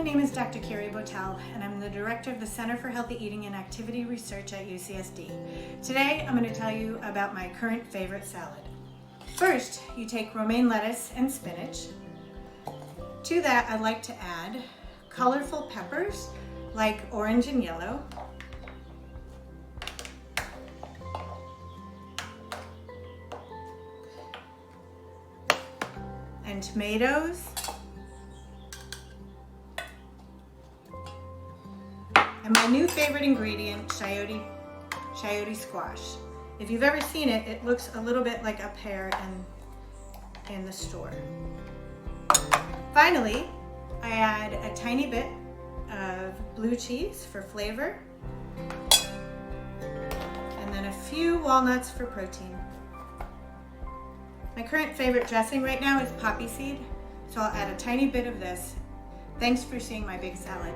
My name is Dr. Kerris, and I'm the Director of the Center for Healthy Eating and Activity Research at UCSD. Today, I'm going to tell you about my current favorite salad. First, you take romaine lettuce and spinach. To that, I like to add colorful peppers like orange and yellow, and tomatoes, and my new favorite ingredient, chayote squash. If you've ever seen it, it looks a little bit like a pear in the store. Finally, I add a tiny bit of blue cheese for flavor, and then a few walnuts for protein. My current favorite dressing right now is poppy seed, so I'll add a tiny bit of this. Thanks for seeing my big salad.